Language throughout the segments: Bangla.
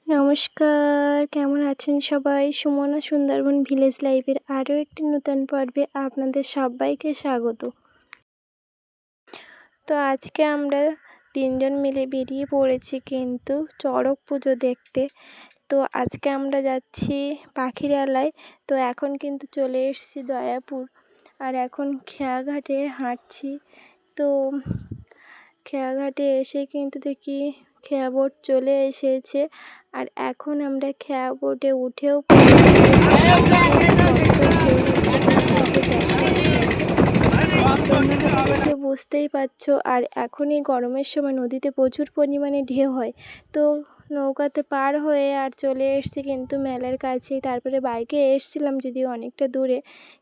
নমস্কার, কেমন আছেন সবাই? সুমনা সুন্দরবন ভিলেজ লাইফের আরও একটি নতুন পর্বে আপনাদের সবাইকে স্বাগত। তো আজকে আমরা 3 জন মিলে বেরিয়ে পড়েছি কিন্তু চড়ক পুজো দেখতে। তো আজকে আমরা যাচ্ছি পাখিরালয়। তো এখন কিন্তু চলে এসেছি দয়াপুর, আর এখন খেয়াঘাটে হাঁটছি। তো খেয়াঘাটে এসে কিন্তু দেখি খেয়া বোট চলে এসেছে, আর এখন আমরা খেয়া বোটে উঠেও দেখে বুঝতেই পারছো। আর এখন এই গরমের সময় নদীতে প্রচুর পরিমাণে ঢেউ হয়। তো নৌকাতে পার হয়ে আর চলে এসছি কিন্তু মেলার কাছেই। তারপরে বাইকে এসছিলাম যদিও অনেকটা দূরে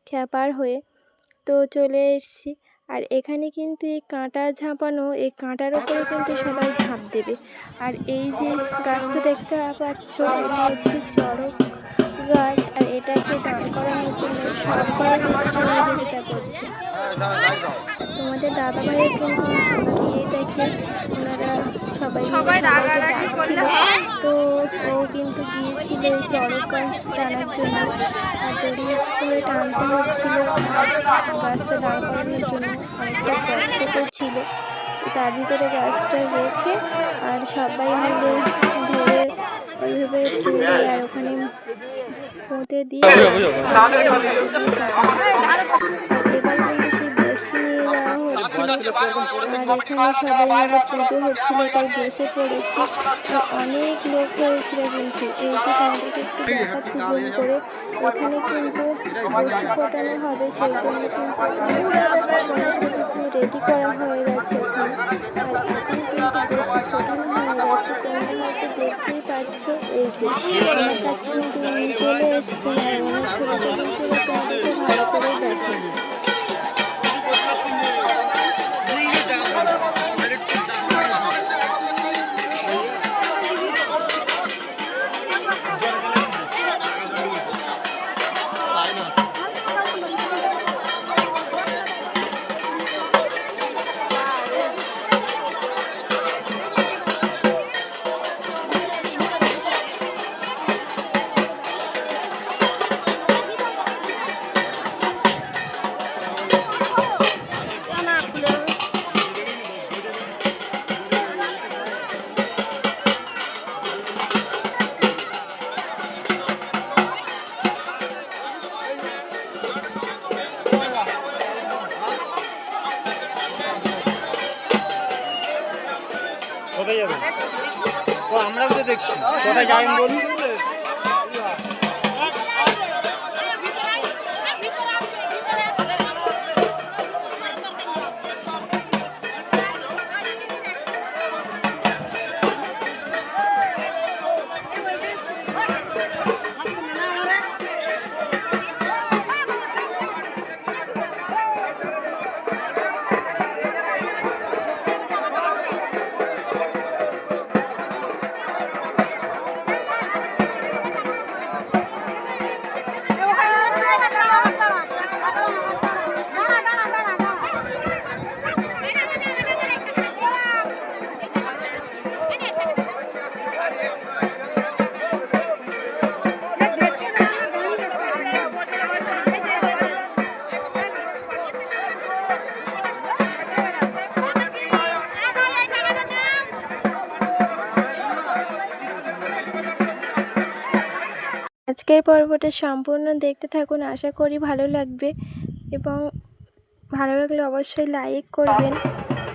খেয়া পার হয়ে, তো চলে এসছি। আর এখানে কিন্তু এই কাঁটা ঝাঁপানো, এই কাঁটার ওপরে কিন্তু সবাই ঝাঁপ দেবে। আর এই যে গাছটা দেখতে পাচ্ছ, এটা হচ্ছে চড়ক গাছ, আর এটাকে দাঁড় করানোর জন্য সবাই মিলে সহযোগিতা করছে। তোমাদের দাদা ভাইয়ের কিন্তু গিয়ে দেখে ওনারা সবাই সবাইকে ডাকছিল। তো ও কিন্তু গিয়েছিল এই চড়ক গাছ টানার জন্য, আর দড়ি ধরে টানতে হচ্ছিল। আর গাছটা দাঁড় করানোর জন্য অনেকটা গর্ত ছিল, তো তার ভিতরে গাছটা রেখে আর সবাই মিলে ধরে ওইভাবে তুলে আর ওখানে পুঁতে দিয়ে আর এবার কিন্তু সেই বসি নিয়ে যাওয়া হচ্ছিল। আর এখানে সবাই মিলে পুজো হচ্ছিল, তাই বসে পড়েছি। আর অনেক লোক হয়েছিল কিন্তু। এই যে তোমাদেরকে একটু দেখাচ্ছি জুম করে, এখানে কিন্তু বসি ফোটানো হবে, সেই জন্য কিন্তু সমস্ত কিছু রেডি করা হয়ে গেছে ওখানে। আর এখন কিন্তু বসি ফোটানো হয়ে গেছে, তোমরা হয়তো দেখতেই পাচ্ছ। এই যে আমার কাছে কিন্তু চলে এসছে, আর ওনার ছবিটা কিন্তু তোমাদেরকে ভালো করে দেখো। কোথায় যাবেন? তো আমরা তো দেখছি কোথায় যাবেন বলুন। আজকের পর্বটা সম্পূর্ণ দেখতে থাকুন, আশা করি ভালো লাগবে। এবং ভালো লাগলে অবশ্যই লাইক করবেন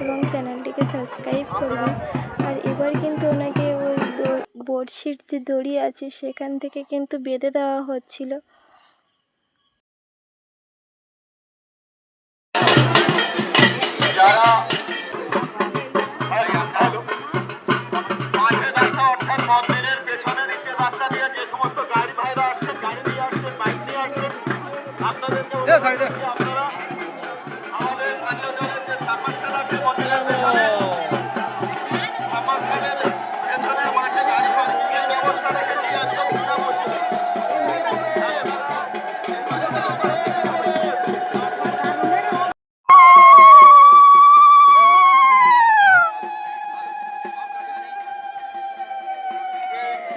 এবং চ্যানেলটিকে সাবস্ক্রাইব করবেন। আর এবার কিন্তু ওনাকে ওই বড়শির যে দড়ি আছে সেখান থেকে কিন্তু বেঁধে দেওয়া হচ্ছিল। মন্দিরের পেছনে দিকে রাস্তা দিয়ে যে সমস্ত গাড়ি ভাইরা আসছেন, গাড়ি নিয়ে আসছেন, বাইক নিয়ে আসছেন, আপনাদেরকে আপনারা আমাদের পানীয় জলের যে সাবমার্শাল আছে মন্দিরের পেছনে, সাবমার্শালের পেছনে মাঠে গাড়ি পার্কিংয়ের ব্যবস্থা রেখেছি একদম বিনামূল্যে।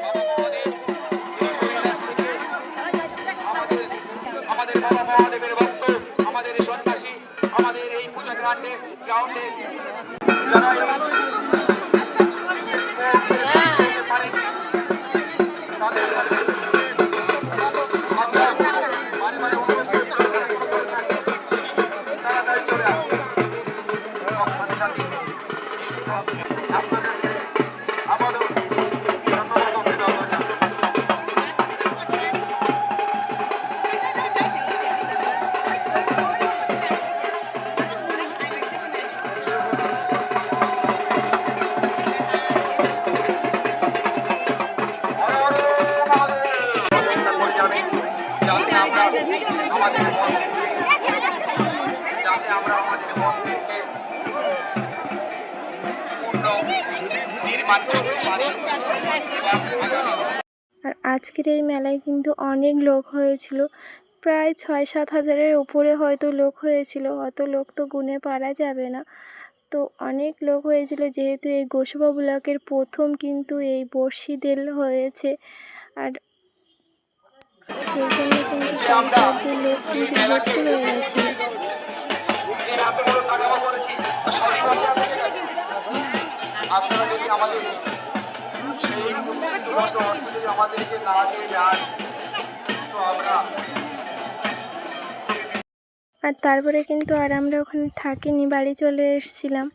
বাবা মহাদেব তিনি কৈলাস থেকে আমাদের বাবা মহাদেবের ভক্ত, আমাদের সন্ন্যাসী, আমাদের এই পূজা গ্রাউন্ডে যারা এই পারেন তাদের তাড়াতাড়ি চলে আসুন। আপনাদেরকে আবারও ধন্যবাদ অভিনন্দন জানাই। যাতে আমরা আমাদের মন্দিরকে পূর্ণ নির্মাণ করতে পারি। আর আজকের এই মেলায় কিন্তু অনেক লোক হয়েছিল, প্রায় 6-7 হাজারের উপরে হয়তো লোক হয়েছিল, অত লোক তো গুনে পারা যাবে না। তো অনেক লোক হয়েছিল, যেহেতু এই গোসাবা ব্লকের প্রথম কিন্তু এই বড়শি দেল হয়েছে, আর সেই জন্য কিন্তু চারিদিকে লোক কিন্তু ভর্তি হয়ে গেছিল। আপনারা যদি আমাদের সেই মুক্তিযুদ্ধ অর্থ যদি আমাদেরকে না দিয়ে যান তো আমরা আর তারপরে কিন্তু আর আমরা ওখানে থাকিনি, বাড়ি চলে এসেছিলাম।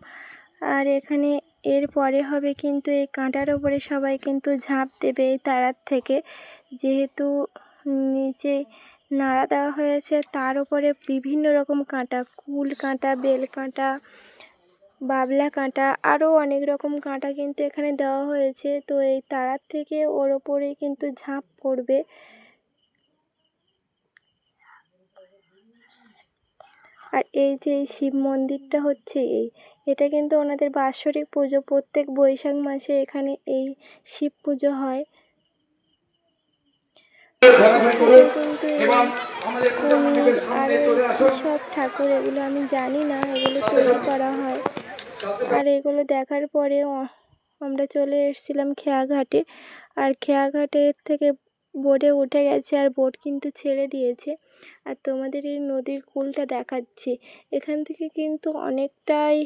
আর এখানে এরপরে হবে কিন্তু এই কাঁটার ওপরে সবাই কিন্তু ঝাঁপ দেবে এই তারার থেকে, যেহেতু নিচে নাড়া দেওয়া হয়েছে, তার উপরে বিভিন্ন রকম কাঁটা, কুল কাঁটা, বেল কাঁটা, বাবলা কাঁটা, আরও অনেক রকম কাঁটা কিন্তু এখানে দেওয়া হয়েছে। তো এই তারার থেকে ওর ওপরেই কিন্তু ঝাঁপ পড়বে। আর এই যে এই শিব মন্দিরটা হচ্ছে এটা কিন্তু ওনাদের বাৎসরিক পুজো, প্রত্যেক বৈশাখ মাসে এখানে এই শিব পুজো হয়। কিন্তু কুমির আর সব ঠাকুর, এগুলো আমি জানি না, এগুলো তৈরি করা হয়। আর এগুলো দেখার পরে আমরা চলে এসেছিলাম খেয়াঘাটে, আর খেয়াঘাটের থেকে বোটে উঠে গেছে, আর বোট কিন্তু ছেড়ে দিয়েছে। আর তোমাদের এই নদীর কূলটা দেখাচ্ছি, এখান থেকে কিন্তু অনেকটাই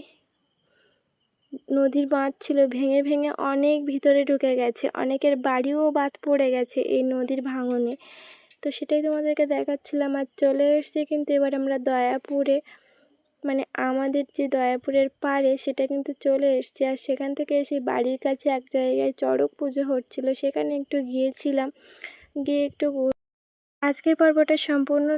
নদীর বাঁধ ছিল, ভেঙে ভেঙে অনেক ভিতরে ঢুকে গেছে, অনেকের বাড়িও বাদ পড়ে গেছে এই নদীর ভাঙনে। তো সেটাই তোমাদেরকে দেখাচ্ছিলাম। আর চলে এসেছি কিন্তু এবার আমরা দয়াপুরে, মানে আমাদের যে দয়াপুরের পাড়ে সেটা কিন্তু চলে এসেছি। আর সেখান থেকে এসে বাড়ির কাছে এক জায়গায় চড়ক পুজো হচ্ছিল, সেখানে একটু গিয়েছিলাম, গিয়ে একটু আজকের পর্বটা সম্পূর্ণ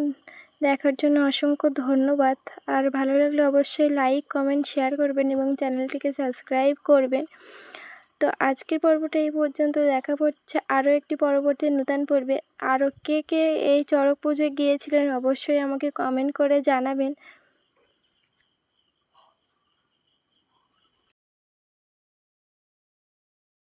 দেখার জন্য অসংখ্য ধন্যবাদ। আর ভালো লাগলে অবশ্যই লাইক, কমেন্ট, শেয়ার করবেন এবং চ্যানেলটিকে সাবস্ক্রাইব করবেন। তো আজকের পর্বটা এই পর্যন্ত, দেখা হচ্ছে আরও একটি পরবর্তী নতুন পর্বে। আরও কে কে এই চড়ক পুজোয় গিয়েছিলেন অবশ্যই আমাকে কমেন্ট করে জানাবেন।